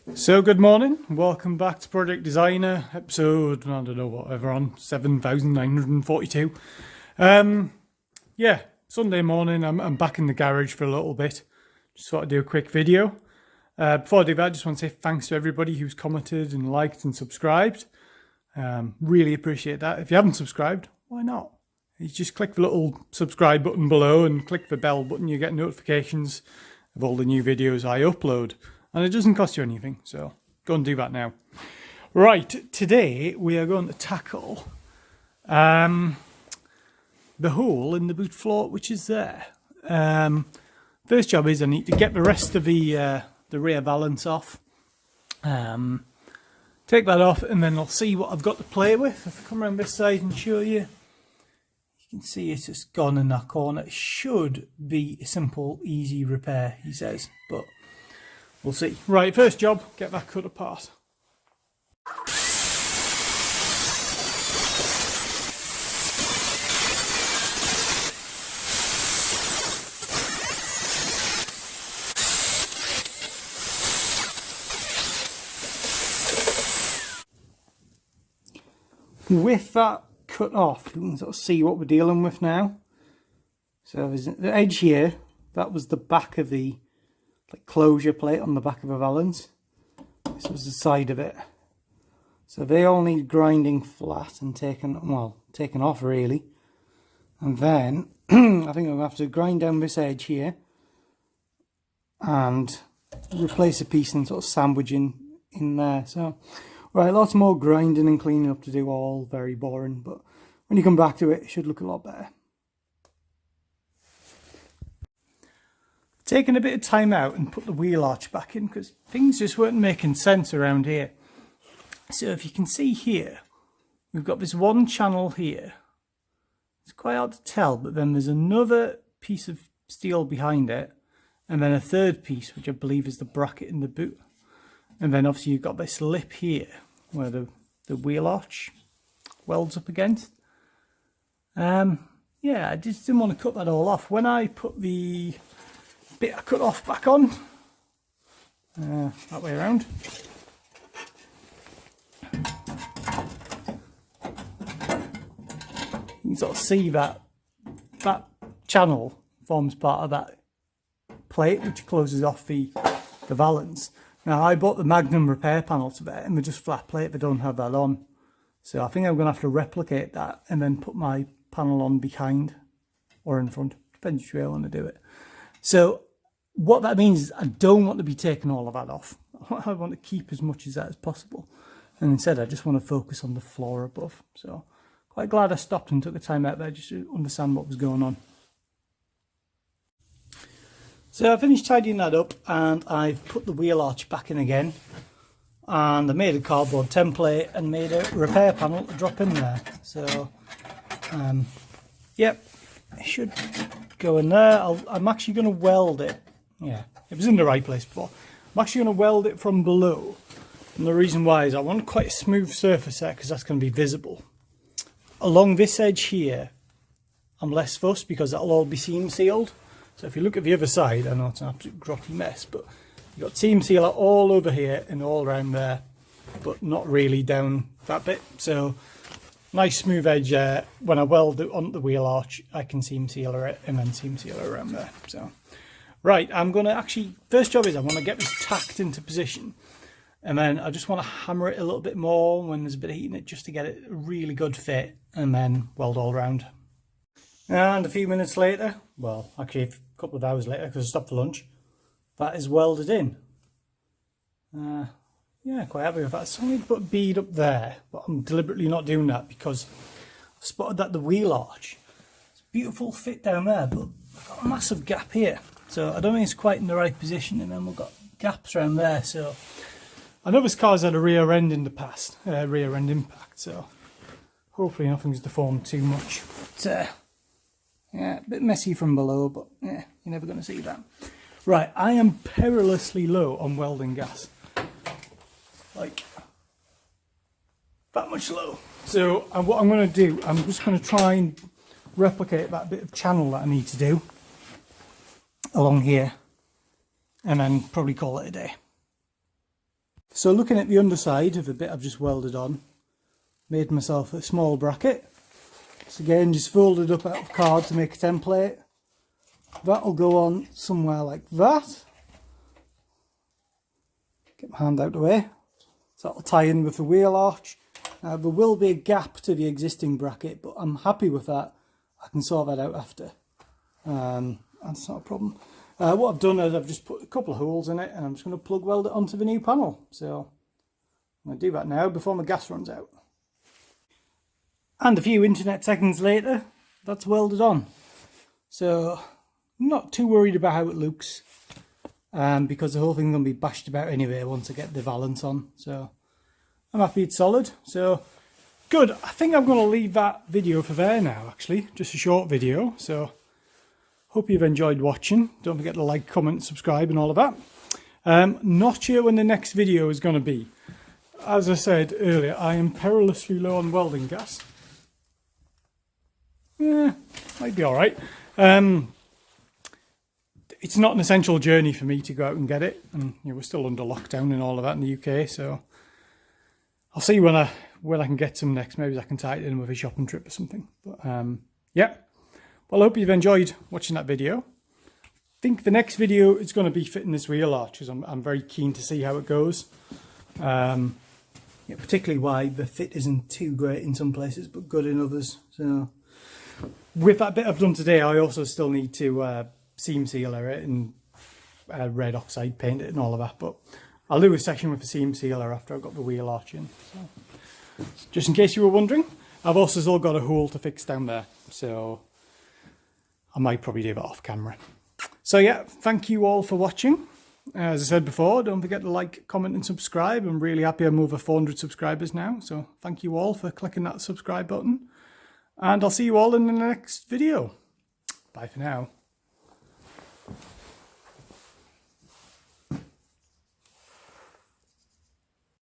So good morning, welcome back to Project Designer, episode, I don't know, whatever on, 7,942. Yeah, Sunday morning, I'm back in the garage for a little bit. Just thought I'd do a quick video. Before I do that, I just want to say thanks to everybody who's commented and liked and subscribed. Really appreciate that. If you haven't subscribed, why not? You just click the little subscribe button below and click the bell button, you get notifications of all the new videos I upload. And it doesn't cost you anything, so go and do that now. Right, today we are going to tackle the hole in the boot floor, which is there. First job is I need to get the rest of the rear valance off. Take that off, and then I'll see what I've got to play with. If I come around this side and show you, you can see it's just gone in that corner. It should be a simple, easy repair, he says, but we'll see. Right, first job, get that cut apart. With that cut off, you can sort of see what we're dealing with now. So there's the edge here, that was the back of the closure plate on the back of a valance. This was the side of it. So they all need grinding flat and taken off really. And then I think I'm going to have to grind down this edge here and replace a piece and sort of sandwiching in there. So right, lots more grinding and cleaning up to do, all very boring, but when you come back to it, it should look a lot better. Taking a bit of time out and put the wheel arch back in because things just weren't making sense around here. So if you can see here, we've got this one channel here. It's quite hard to tell, but then there's another piece of steel behind it, and then a third piece, which I believe is the bracket in the boot. And then obviously you've got this lip here where the wheel arch welds up against. Yeah, I just didn't want to cut that all off. When I put the bit I cut off back on, that way around, you can sort of see that channel forms part of that plate which closes off the valance. Now I bought the Magnum repair panel to that, and they're just flat plate, they don't have that on. So I think I'm going to have to replicate that and then put my panel on behind or in front, depends which way I want to do it. So what that means is I don't want to be taking all of that off. I want to keep as much of that as possible. And instead I just want to focus on the floor above. So quite glad I stopped and took the time out there just to understand what was going on. So I finished tidying that up and I've put the wheel arch back in again. And I made a cardboard template and made a repair panel to drop in there. So, yep, it should go in there. I'm actually going to weld it. Yeah, it was in the right place before. I'm actually going to weld it from below. And the reason why is I want quite a smooth surface there because that's going to be visible. Along this edge here, I'm less fussed because that'll all be seam sealed. So if you look at the other side, I know it's an absolute grotty mess, but you've got seam sealer all over here and all around there, but not really down that bit. So nice smooth edge there. When I weld it onto the wheel arch, I can seam sealer it and then seam sealer around there. So right, I'm going to actually, first job is I want to get this tacked into position. And then I just want to hammer it a little bit more when there's a bit of heat in it just to get it a really good fit and then weld all around. And a few minutes later, well, actually a couple of hours later because I stopped for lunch, that is welded in. Yeah, quite happy with that. It's only put a bead up there, but I'm deliberately not doing that because I've spotted that the wheel arch, it's a beautiful fit down there, but I've got a massive gap here. So I don't think it's quite in the right position, and then we've got gaps around there. So I know this car's had a rear end in the past, rear end impact, so hopefully nothing's deformed too much. But, yeah, a bit messy from below, but yeah, you're never going to see that. Right, I am perilously low on welding gas. Like, that much low. So what I'm going to do, I'm just going to try and replicate that bit of channel that I need to do along here, and then probably call it a day. So looking at the underside of the bit I've just welded on, made myself a small bracket. So again, just folded up out of card to make a template. That'll go on somewhere like that. Get my hand out of the way. So that'll tie in with the wheel arch. Now there will be a gap to the existing bracket, but I'm happy with that. I can sort that out after. That's not a problem. What I've done is I've just put a couple of holes in it and I'm just going to plug weld it onto the new panel. So I'm going to do that now before my gas runs out. And a few internet seconds later, that's welded on. So I'm not too worried about how it looks, because the whole thing's going to be bashed about anyway once I get the valance on. So I'm happy it's solid. So good. I think I'm going to leave that video for there now, actually. Just a short video. So hope you've enjoyed watching. Don't forget to like, comment, subscribe and all of that. Not sure when the next video is going to be. As I said earlier, I am perilously low on welding gas. Might be alright. It's not an essential journey for me to go out and get it. And we're still under lockdown and all of that in the UK. So I'll see when I can get some next. Maybe I can tie it in with a shopping trip or something. But yeah. Well, I hope you've enjoyed watching that video. I think the next video is going to be fitting this wheel arch, because I'm very keen to see how it goes. Yeah, particularly why the fit isn't too great in some places, but good in others. So with that bit I've done today, I also still need to seam sealer it and red oxide paint it and all of that. But I'll do a section with the seam sealer after I've got the wheel arch in. So just in case you were wondering, I've also still got a hole to fix down there. So I might probably do that off camera. So yeah, thank you all for watching. As I said before, don't forget to like, comment and subscribe. I'm really happy I'm over 400 subscribers now. So thank you all for clicking that subscribe button. And I'll see you all in the next video. Bye for now.